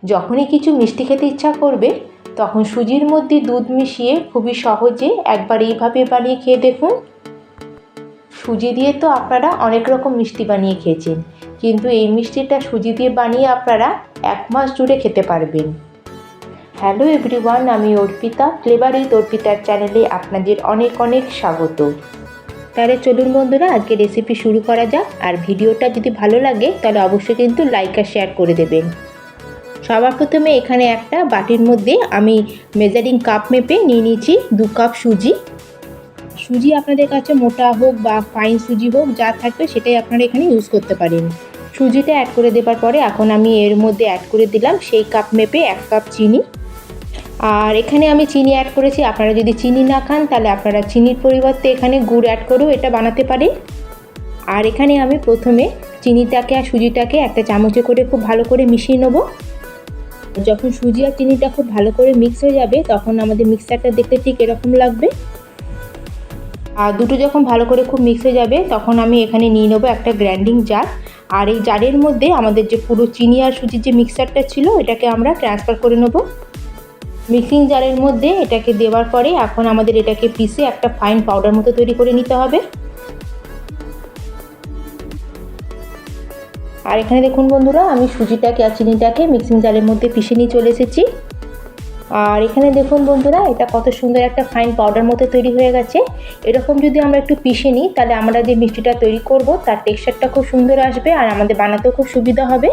যখনই কিছু মিষ্টি খেতে ইচ্ছা করবে তখন সুজির মধ্যে দুধ মিশিয়ে খুবই সহজে একবার এইভাবে বানিয়ে খেয়ে দেখুন। সুজি দিয়ে তো আপনারা অনেক রকম মিষ্টি বানিয়ে খেয়েছেন, কিন্তু এই মিষ্টিটা সুজি দিয়ে বানিয়ে আপনারা 1 মাস জুড়ে খেতে পারবেন। হ্যালো এভরিওয়ান, আমি অর্পিতা, ফ্লেভার উইথ অর্পিতার চ্যানেলে আপনাদের অনেক অনেক স্বাগত। তাহলে চলুন বন্ধুরা, আজকে রেসিপি শুরু করা যাক। আর ভিডিওটা যদি ভালো লাগে তাহলে অবশ্যই কিন্তু লাইক আর শেয়ার করে দেবেন। সবার প্রথমে এখানে একটা বাটির মধ্যে আমি মেজারিং কাপ মেপে নিয়ে নিয়েছি 2 কাপ সুজি। সুজি আপনাদের কাছে মোটা হোক বা ফাইন সুজি হোক, যা থাকবে সেটাই আপনারা এখানে ইউজ করতে পারেন। সুজিটা অ্যাড করে দেওয়ার পরে এখন আমি এর মধ্যে অ্যাড করে দিলাম সেই কাপ মেপে 1 কাপ চিনি। আর এখানে আমি চিনি অ্যাড করেছি, আপনারা যদি চিনি না খান তাহলে আপনারা চিনির পরিবর্তে এখানে গুড় অ্যাড করেও এটা বানাতে পারেন। আর এখানে আমি প্রথমে চিনিটাকে আর সুজিটাকে একটা চামচে করে খুব ভালো করে মিশিয়ে নেব। যখন সুজি আর চিনিটা খুব ভালো করে মিক্স হয়ে যাবে তখন আমাদের মিক্সারটা দেখতে ঠিক এরকম লাগবে। আর দুটো যখন ভালো করে খুব মিক্স হয়ে যাবে তখন আমি এখানে নিয়ে নেবো একটা গ্রাইন্ডিং জার। আর এই জারের মধ্যে আমাদের যে পুরো চিনি আর সুজির যে মিক্সারটা ছিল এটাকে আমরা ট্রান্সফার করে নেব। মিক্সিং জারের মধ্যে এটাকে দেওয়ার পরে এখন আমাদের এটাকে পিষে একটা ফাইন পাউডার মতো তৈরি করে নিতে হবে। আর এখানে দেখুন বন্ধুরা, আমি সুজিটাকে আর চিনিটাকে মিক্সিং জারের মধ্যে পিষে নিয়ে চলে এসেছি। আর এখানে দেখুন বন্ধুরা, এটা কত সুন্দর একটা ফাইন পাউডার মতো তৈরি হয়ে গেছে। এরকম যদি আমরা একটু পিষে নিই তাহলে আমরা যে মিষ্টিটা তৈরি করব তার টেক্সচারটা খুব সুন্দর আসবে আর আমাদের বানাতেও খুব সুবিধা হবে।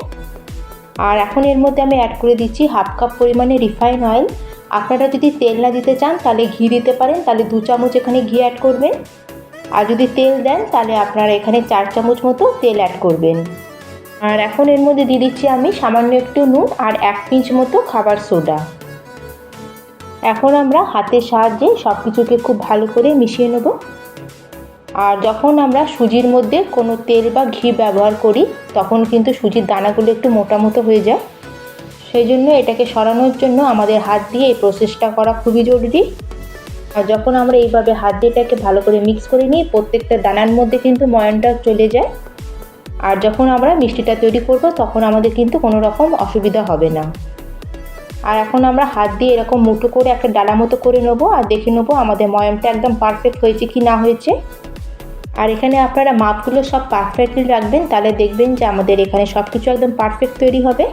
আর এখন এর মধ্যে আমি অ্যাড করে দিচ্ছি 1/2 কাপ পরিমাণে রিফাইন অয়েল। আপনারা যদি তেল না দিতে চান তাহলে ঘি দিতে পারেন, তাহলে 2 চামচ এখানে ঘি অ্যাড করবেন। আর যদি তেল দেন তাহলে আপনারা এখানে 4 চামচ মতো তেল অ্যাড করবেন। আর এখন এর মধ্যে দিয়ে দিচ্ছি আমি সামান্য একটু নুন আর 1 পিঞ্চ মতো খাবার সোডা। এখন আমরা হাতের সাহায্যে সব কিছুকে খুব ভালো করে মিশিয়ে নেব। আর যখন আমরা সুজির মধ্যে কোনো তেল বা ঘি ব্যবহার করি তখন কিন্তু সুজির দানাগুলো একটু মোটা মতো হয়ে যায়, সেই জন্য এটাকে সরানোর জন্য আমাদের হাত দিয়ে এই প্রসেসটা করা খুবই জরুরি। আর যখন আমরা এইভাবে হাত দিয়ে এটাকে ভালো করে মিক্স করে নিই প্রত্যেকটা দানার মধ্যে কিন্তু ময়ানটা চলে যায়। আর যখন আমরা মিষ্টিটা তৈরি করব তখন আমাদের কিন্তু কোনো রকম অসুবিধা হবে না। আর এখন আমরা হাত দিয়ে এরকম মুঠো করে একটা ডালা মতো করে নেবো আর দেখে নেবো আমাদের ময়ামটা একদম পারফেক্ট হয়েছে কি না হয়েছে। আর এখানে আপনারা মাপগুলো সব পারফেক্টলি রাখবেন, তাহলে দেখবেন যে আমাদের এখানে সব কিছু একদম পারফেক্ট তৈরি হবে।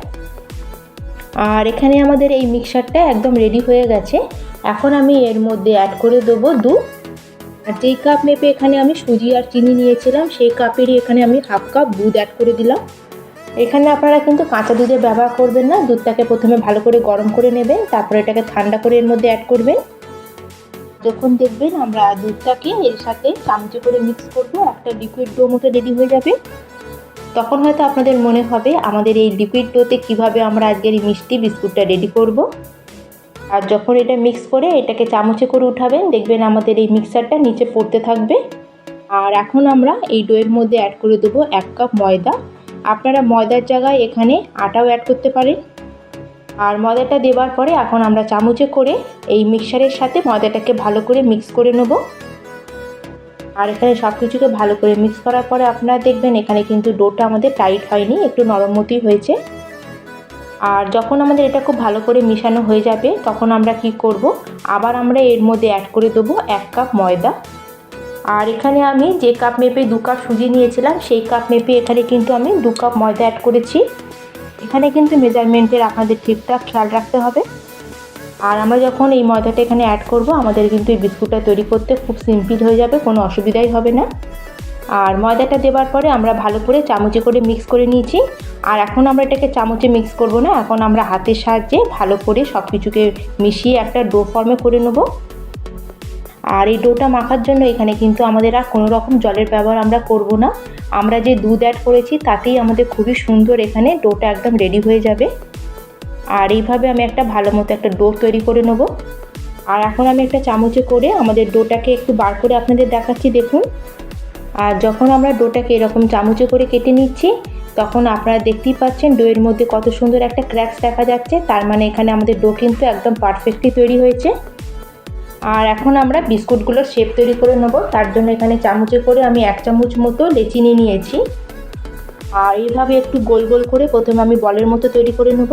আর এখানে আমাদের এই মিক্সারটা একদম রেডি হয়ে গেছে। এখন আমি এর মধ্যে অ্যাড করে দেবো দুধ। আর যেই কাপ মেপে এখানে আমি সুজি আর চিনি নিয়েছিলাম সেই কাপেরই এখানে আমি 1/2 কাপ দুধ অ্যাড করে দিলাম। এখানে আপনারা কিন্তু কাঁচা দুধের ব্যবহার করবেন না, দুধটাকে প্রথমে ভালো করে গরম করে নেবেন, তারপরে এটাকে ঠান্ডা করে এর মধ্যে অ্যাড করবেন। যখন দেখবেন আমরা দুধটাকে এর সাথে চামচে করে মিক্স করব, একটা লিকুইড ডো মতো রেডি হয়ে যাবে। তখন হয়তো আপনাদের মনে হবে আমাদের এই লিকুইড ডোতে কীভাবে আমরা আজকের এই মিষ্টি বিস্কুটটা রেডি করব। আর যখন এটা মিক্স করে এটাকে চামচে করে উঠাবেন দেখবেন আমাদের এই মিক্সারটা নিচে পড়তে থাকবে। আর এখন আমরা এই ডোয়ের মধ্যে অ্যাড করে দেবো 1 কাপ ময়দা। আপনারা ময়দার জায়গায় এখানে আটাও অ্যাড করতে পারেন। আর ময়দাটা দেওয়ার পরে এখন আমরা চামচে করে এই মিক্সারের সাথে ময়দাটাকে ভালো করে মিক্স করে নেব। আর এখানে সব কিছুকে ভালো করে মিক্স করার পরে আপনারা দেখবেন এখানে কিন্তু ডোটা আমাদের টাইট হয়নি, একটু নরম মতোই হয়েছে। আর যখন আমাদের এটা খুব ভালো করে মিশানো হয়ে যাবে তখন আমরা কি করব, আবার আমরা এর মধ্যে অ্যাড করে দেবো 1 কাপ ময়দা। আর এখানে আমি যে কাপ মেপে 2 কাপ সুজি নিয়েছিলাম সেই কাপ মেপে এখানে কিন্তু আমি 2 কাপ ময়দা অ্যাড করেছি। এখানে কিন্তু মেজারমেন্টের আপনাদের ঠিকঠাক খেয়াল রাখতে হবে। আর আমরা যখন এই ময়দাটা এখানে অ্যাড করব আমাদের কিন্তু এই বিস্কুটটা তৈরি করতে খুব সিম্পল হয়ে যাবে, কোনো অসুবিধাই হবে না। আর ময়দাটা দেওয়ার পরে আমরা ভালো করে চামচে করে মিক্স করে নিয়েছি। আর এখন আমরা এটাকে চামচে মিক্স করব না, এখন আমরা হাতের সাহায্যে ভালো করে সব কিছুকে মিশিয়ে একটা ডো ফর্মে করে নেব। আর এই ডোটা মাখার জন্য এখানে কিন্তু আমাদের আর কোনো রকম জলের ব্যবহার আমরা করব না, আমরা যে দুধ অ্যাড করেছি তাতেই আমাদের খুবই সুন্দর এখানে ডোটা একদম রেডি হয়ে যাবে। আর এইভাবে আমি একটা ভালো মতো একটা ডো তৈরি করে নেব। আর এখন আমি একটা চামচে করে আমাদের ডোটাকে একটু বার করে আপনাদের দেখাচ্ছি, দেখুন। আর যখন আমরা ডোটাকে এরকম চামচে করে কেটে নিচ্ছি তখন আপনারা দেখতেই পাচ্ছেন ডোয়ের মধ্যে কত সুন্দর একটা ক্র্যাকস দেখা যাচ্ছে, তার মানে এখানে আমাদের ডো কিন্তু একদম পারফেক্টলি তৈরি হয়েছে। আর এখন আমরা বিস্কুটগুলোর শেপ তৈরি করে নেব, তার জন্য এখানে চামচে করে আমি 1 চামচ মতো লেচিনি নিয়েছি। আর এইভাবে একটু গোল গোল করে প্রথমে আমি বলের মতো তৈরি করে নেব।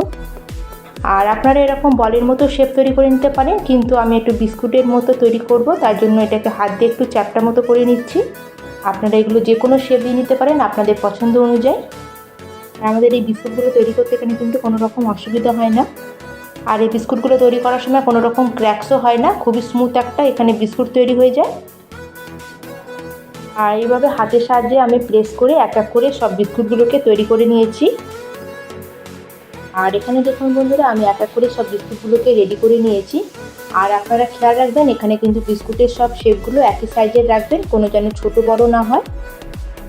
আর আপনারা এরকম বলের মতো শেপ তৈরি করে নিতে পারেন, কিন্তু আমি একটু বিস্কুটের মতো তৈরি করব, তার জন্য এটাকে হাত দিয়ে একটু চ্যাপ্টা মতো করে নিচ্ছি। আপনারা এগুলো যে কোনো শেপ দিয়ে নিতে পারেন আপনাদের পছন্দ অনুযায়ী। আমাদের এই বিস্কুটগুলো তৈরি করতে এখানে কিন্তু কোনো রকম অসুবিধা হয় না। আর এই বিস্কুটগুলো তৈরি করার সময় কোনো রকম ক্র্যাকসও হয় না, খুবই স্মুথ একটা এখানে বিস্কুট তৈরি হয়ে যায়। আর এইভাবে হাতের সাহায্যে আমি প্রেস করে এক এক করে সব বিস্কুটগুলোকে তৈরি করে নিয়েছি। আর এখানে দেখুন বন্ধুরা, আমি এক এক করে সব বিস্কুটগুলোকে রেডি করে নিয়েছি। আর আপনারা খেয়াল রাখবেন এখানে কিন্তু বিস্কুটের সব শেপগুলো একই সাইজের রাখবেন, কোনো যেন ছোটো বড়ো না হয়।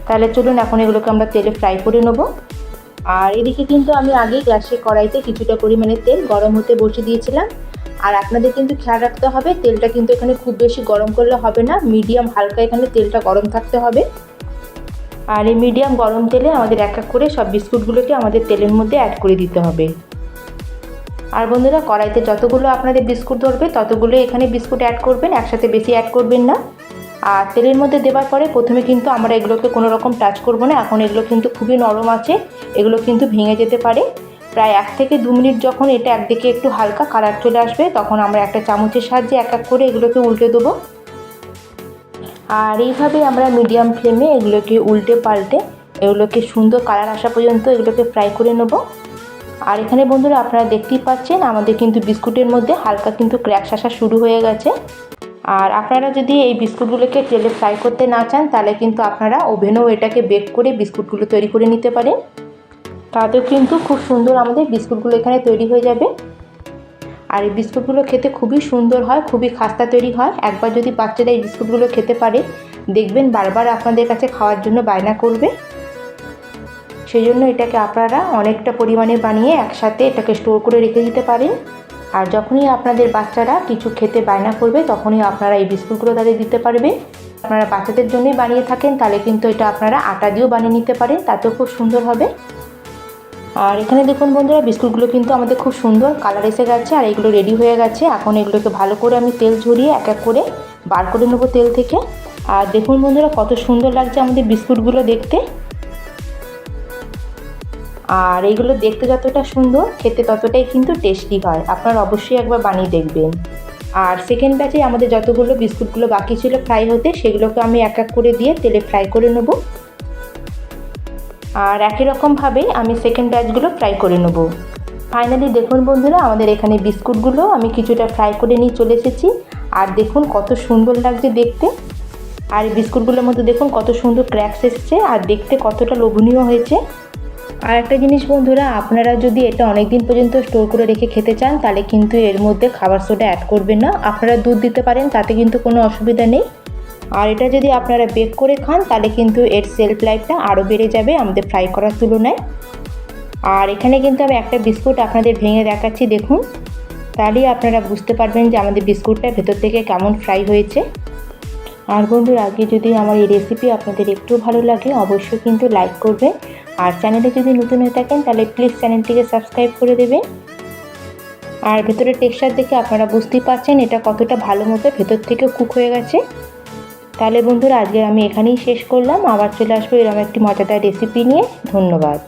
তাহলে চলুন এখন এগুলোকে আমরা তেলে ফ্রাই করে নেব। আর এদিকে কিন্তু আমি আগে গ্যাসে কড়াইতে কিছুটা পরিমাণে তেল গরম হতে বসিয়ে দিয়েছিলাম। আর আপনাদের কিন্তু খেয়াল রাখতে হবে তেলটা কিন্তু এখানে খুব বেশি গরম করলে হবে না, মিডিয়াম হালকা এখানে তেলটা গরম থাকতে হবে। আর এই মিডিয়াম গরম তেলে আমাদের এক এক করে সব বিস্কুটগুলোকে আমাদের তেলের মধ্যে অ্যাড করে দিতে হবে। আর বন্ধুরা, কড়াইতে যতগুলো আপনাদের বিস্কুট ধরবে ততগুলো এখানে বিস্কুট অ্যাড করবেন, একসাথে বেশি অ্যাড করবেন না। আর তেলের মধ্যে দেওয়ার পরে প্রথমে কিন্তু আমরা এগুলোকে কোনো রকম টাচ করব না, এখন এগুলো কিন্তু খুবই নরম আছে, এগুলো কিন্তু ভেঙে যেতে পারে। প্রায় 1 থেকে 2 মিনিট যখন এটা একদিকে একটু হালকা কালার চলে আসবে তখন আমরা একটা চামচের সাহায্যে এক এক করে এগুলোকে উল্টে দেবো। আর এইভাবে আমরা মিডিয়াম ফ্লেমে এগুলোকে উল্টে পাল্টে এগুলোকে সুন্দর কালার আসা পর্যন্ত এগুলোকে ফ্রাই করে নেব। আর এখানে বন্ধুরা আপনারা দেখতেই পাচ্ছেন আমাদের কিন্তু বিস্কুটের মধ্যে হালকা কিন্তু ক্র্যাকস আসা শুরু হয়ে গেছে। আর আপনারা যদি এই বিস্কুটগুলোকে তেলে ফ্রাই করতে না চান তাহলে কিন্তু আপনারা ওভেনেও এটাকে বেক করে বিস্কুটগুলো তৈরি করে নিতে পারেন, তাতেও কিন্তু খুব সুন্দর আমাদের বিস্কুটগুলো এখানে তৈরি হয়ে যাবে। আর এই বিস্কুটগুলো খেতে খুবই সুন্দর হয়, খুবই খাস্তা তৈরি হয়। একবার যদি বাচ্চারা এই বিস্কুটগুলো খেতে পারে দেখবেন বারবার আপনাদের কাছে খাওয়ার জন্য বায়না করবে। সেই জন্য এটাকে আপনারা অনেকটা পরিমাণে বানিয়ে একসাথে এটাকে স্টোর করে রেখে দিতে পারেন। আর যখনই আপনাদের বাচ্চারা কিছু খেতে বায়না করবে তখনই আপনারা এই বিস্কুটগুলো তাদের দিতে পারবে। আপনারা বাচ্চাদের জন্যই বানিয়ে থাকেন তাহলে কিন্তু এটা আপনারা আটা দিয়েও বানিয়ে নিতে পারেন, তাতেও খুব সুন্দর হবে। আর এখানে দেখুন বন্ধুরা, বিস্কুটগুলো কিন্তু আমাদের খুব সুন্দর কালার এসে গেছে আর এগুলো রেডি হয়ে গেছে। এখন এগুলোকে ভালো করে আমি তেল ঝরিয়ে এক এক করে বার করে নেবো তেল থেকে। আর দেখুন বন্ধুরা কত সুন্দর লাগছে আমাদের বিস্কুটগুলো দেখতে। আর এইগুলো দেখতে যতটা সুন্দর খেতে ততটাই কিন্তু টেস্টি হয়, আপনারা অবশ্যই একবার বানিয়ে দেখবেন। আর সেকেন্ড ব্যাচে আমাদের যতগুলো বিস্কুটগুলো বাকি ছিল ফ্রাই হতে সেগুলোকে আমি এক এক করে দিয়ে তেলে ফ্রাই করে নেব। আর একই রকমভাবেই আমি সেকেন্ড ব্যাচগুলো ফ্রাই করে নেব। ফাইনালি দেখুন বন্ধুরা, আমাদের এখানে বিস্কুটগুলো আমি কিছুটা ফ্রাই করে নিয়ে চলে এসেছি। আর দেখুন কত সুন্দর লাগছে দেখতে। আর এই বিস্কুটগুলোর মধ্যে দেখুন কত সুন্দর ক্র্যাকস এসেছে আর দেখতে কতটা লোভনীয় হয়েছে। আর একটা জিনিস বন্ধুরা, আপনারা যদি এটা অনেক দিন পর্যন্ত স্টোর করে রেখে খেতে চান তাহলে কিন্তু এর মধ্যে খাবার সোডা অ্যাড করবেন না, আপনারা দুধ দিতে পারেন, তাতে কিন্তু কোনো অসুবিধা নেই। আর এটা যদি আপনারা বেক করে খান তাহলে কিন্তু এর সেলফ লাইফটা আরও বেড়ে যাবে আমাদের ফ্রাই করার তুলনায়। আর এখানে কিন্তু আমি একটা বিস্কুট আপনাদের ভেঙে দেখাচ্ছি, দেখুন, তাহলেই আপনারা বুঝতে পারবেন যে আমাদের বিস্কুটটা ভেতর থেকে কেমন ফ্রাই হয়েছে। আর বন্ধুরা, আগে যদি আমার এই রেসিপি আপনাদের একটু ভালো লাগে অবশ্যই কিন্তু লাইক করবেন। আর চ্যানেলে যদি নতুন হয়ে থাকেন তাহলে প্লিজ চ্যানেলটিকে সাবস্ক্রাইব করে দেবেন। আর ভেতরের টেক্সচার দেখে আপনারা বুঝতেই পারছেন এটা কতটা ভালো মতো ভেতর থেকে কুক হয়ে গেছে। তাহলে বন্ধুরা, আজকে আমি এখানেই শেষ করলাম, আবার চলে আসবো এরকম একটি মজাদার রেসিপি নিয়ে। ধন্যবাদ।